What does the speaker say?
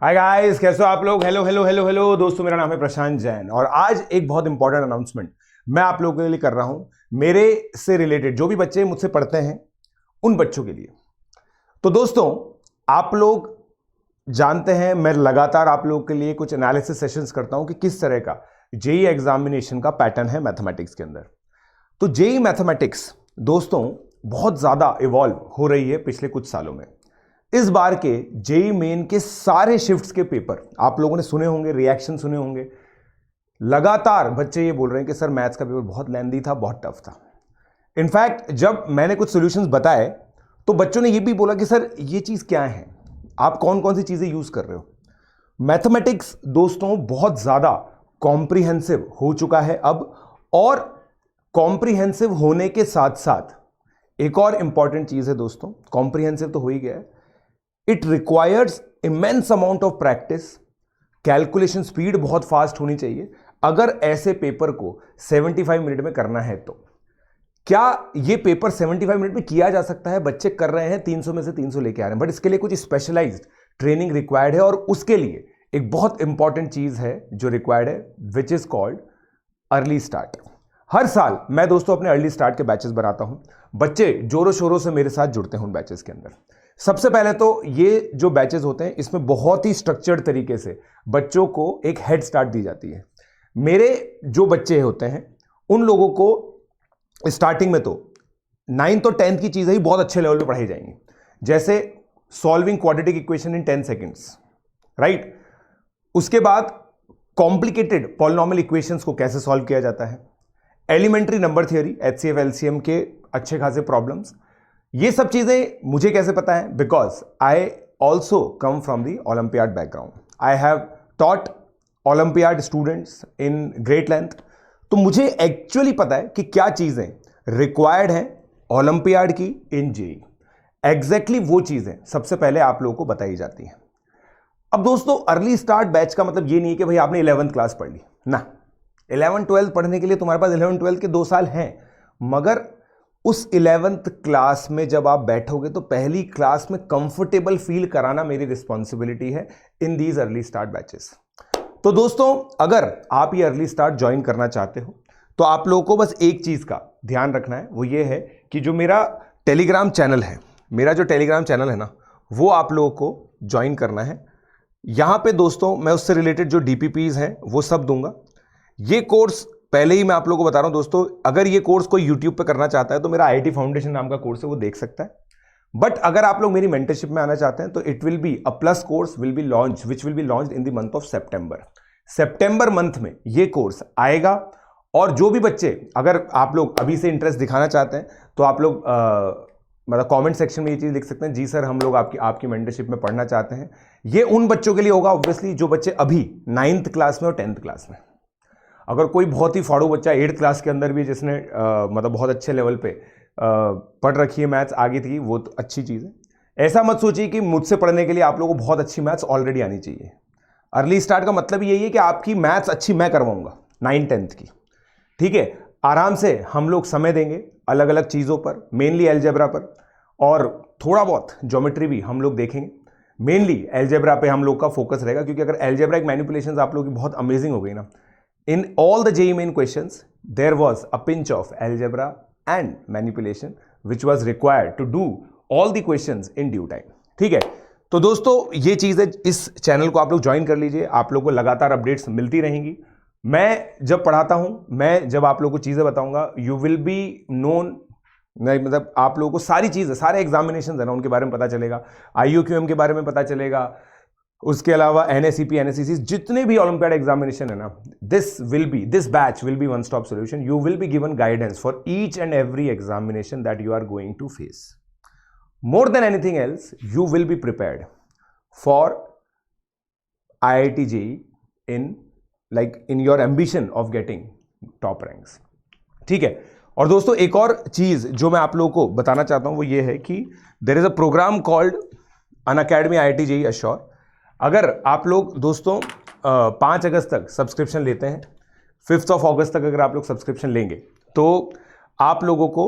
Hi guys, कैसे हो आप लोग। हेलो हेलो हेलो हेलो दोस्तों, मेरा नाम है प्रशांत जैन और आज एक बहुत इंपॉर्टेंट अनाउंसमेंट मैं आप लोगों के लिए कर रहा हूं, मेरे से रिलेटेड जो भी बच्चे मुझसे पढ़ते हैं उन बच्चों के लिए। तो दोस्तों, आप लोग जानते हैं मैं लगातार आप लोगों के लिए कुछ एनालिसिस सेशंस करता हूं कि किस तरह का जेई एग्जामिनेशन का पैटर्न है मैथमेटिक्स के अंदर। तो जेई मैथमेटिक्स दोस्तों बहुत ज्यादा इवॉल्व हो रही है पिछले कुछ सालों में। इस बार के जेई मेन के सारे शिफ्ट्स के पेपर आप लोगों ने सुने होंगे, रिएक्शन सुने होंगे। लगातार बच्चे ये बोल रहे हैं कि सर मैथ्स का पेपर बहुत लेंथी था, बहुत टफ था। इनफैक्ट जब मैंने कुछ सॉल्यूशंस बताए तो बच्चों ने ये भी बोला कि सर ये चीज क्या है, आप कौन कौन सी चीजें यूज कर रहे हो। मैथमेटिक्स दोस्तों बहुत ज्यादा कॉम्प्रिहेंसिव हो चुका है अब, और कॉम्प्रिहेंसिव होने के साथ साथ एक और इंपॉर्टेंट चीज है दोस्तों। कॉम्प्रिहेंसिव तो हो ही गया है, it requires immense amount of practice. Calculation speed बहुत फास्ट होनी चाहिए अगर ऐसे पेपर को 75 मिनट में करना है। तो क्या ये पेपर 75 मिनट में किया जा सकता है? बच्चे कर रहे हैं, 300 में से 300 लेके आ रहे हैं, बट इसके लिए कुछ स्पेशलाइज्ड ट्रेनिंग रिक्वायर्ड है और उसके लिए एक बहुत इंपॉर्टेंट चीज है जो रिक्वायर्ड है, which is called early start. हर साल मैं दोस्तों अपने अर्ली स्टार्ट के बैचेस बनाता हूं, बच्चे जोरों शोरों से मेरे साथ जुड़ते हैं उन बैचेस के अंदर। सबसे पहले तो ये जो बैचेस होते हैं इसमें बहुत ही स्ट्रक्चर्ड तरीके से बच्चों को एक हेड स्टार्ट दी जाती है। मेरे जो बच्चे होते हैं उन लोगों को स्टार्टिंग में तो 9th और 10th की चीजें ही बहुत अच्छे लेवल पे पढ़ाई जाएंगी, जैसे solving quadratic equation in 10 seconds, right. उसके बाद कॉम्प्लिकेटेड पॉलिनॉमियल इक्वेशंस को कैसे सॉल्व किया जाता है, elementary number theory, HCF LCM के अच्छे खासे प्रॉब्लम्स। ये सब चीजें मुझे कैसे पता है? Because I also come from the olympiad background. I have taught olympiad students in great length. तो मुझे एक्चुअली पता है कि क्या चीजें रिक्वायर्ड हैं ओलंपियाड की इन जेई। एग्जैक्टली वो चीजें सबसे पहले आप लोगों को बताई जाती हैं। अब दोस्तों, अर्ली स्टार्ट बैच का मतलब ये नहीं है कि भाई आपने 11th क्लास पढ़ ली ना। 11th 12th पढ़ने के लिए तुम्हारे पास 11th 12th के 2 साल हैं, मगर उस 11th क्लास में जब आप बैठोगे तो पहली क्लास में कंफर्टेबल फील कराना मेरी रिस्पॉन्सिबिलिटी है in these early start batches. तो दोस्तों, अगर आप ये अर्ली स्टार्ट ज्वाइन करना चाहते हो तो आप लोगों को बस एक चीज का ध्यान रखना है, वो ये है कि जो मेरा टेलीग्राम चैनल है, ना, वो आप लोगों को ज्वाइन करना है। यहां पे दोस्तों मैं उससे रिलेटेड जो डीपीपीज हैं वो सब दूंगा। ये कोर्स पहले ही मैं आप लोगों को बता रहा हूं दोस्तों, अगर ये कोर्स कोई यूट्यूब पे करना चाहता है तो मेरा आईआईटी फाउंडेशन नाम का कोर्स है, वो देख सकता है। बट अगर आप लोग मेरी मेंटरशिप में आना चाहते हैं तो it will be a plus course will be launch which will be launch in the month of September month में ये कोर्स आएगा। और जो भी बच्चे, अगर आप लोग अभी से इंटरेस्ट दिखाना चाहते हैं तो आप लोग मतलब कमेंट सेक्शन में ये चीज लिख सकते हैं, जी सर हम लोग आपकी मेंटरशिप में पढ़ना चाहते हैं। ये उन बच्चों के लिए होगा ऑब्वियसली जो बच्चे अभी 9th क्लास में और 10th क्लास में। अगर कोई बहुत ही फाड़ू बच्चा 8th क्लास के अंदर भी जिसने मतलब बहुत अच्छे लेवल पे पढ़ रखी है मैथ्स आगे थी, वो तो अच्छी चीज़ है। ऐसा मत सोचिए कि मुझसे पढ़ने के लिए आप लोगों को बहुत अच्छी मैथ्स ऑलरेडी आनी चाहिए। अर्ली स्टार्ट का मतलब यही है कि आपकी मैथ्स अच्छी मैं करवाऊंगा 9th 10th की, ठीक है। आराम से हम लोग समय देंगे अलग अलग चीज़ों पर, मेनली एलजेब्रा पर, और थोड़ा बहुत ज्योमेट्री भी हम लोग देखेंगे। मेनली एलजेब्रा पे हम लोग का फोकस रहेगा, क्योंकि अगर एलजेब्राइक मैनिपुलेशंस आप लोगों की बहुत अमेजिंग हो गई ना, in all the JEE main questions there was a pinch of algebra and manipulation which was required to do all the questions in due time, ठीक है। तो दोस्तों ये चीज है, इस चैनल को आप लोग ज्वाइन कर लीजिए, आप लोगों को लगातार अपडेट्स मिलती रहेंगी। मैं जब पढ़ाता हूं, मैं जब आप लोगों को चीजें बताऊंगा, यू विल बी नोन, मतलब आप लोगों को सारी चीजें, सारे एग्जामिनेशन है ना उनके बारे में पता चलेगा, IUQM के बारे में पता चलेगा। उसके अलावा NSEP NSCC जितने भी ओलंपियाड एग्जामिनेशन है ना, this batch will be one stop solution. You will be given guidance for each and every examination that you are going to face. More than anything else, you will be prepared for IIT JEE in your ambition of getting top ranks, ठीक है। और दोस्तों एक और चीज जो मैं आप लोगों को बताना चाहता हूं वो ये है कि there is a programme called Unacademy IIT JEE assure. अगर आप लोग दोस्तों 5 अगस्त तक सब्सक्रिप्शन लेते हैं, 5th of August तक अगर आप लोग सब्सक्रिप्शन लेंगे तो आप लोगों को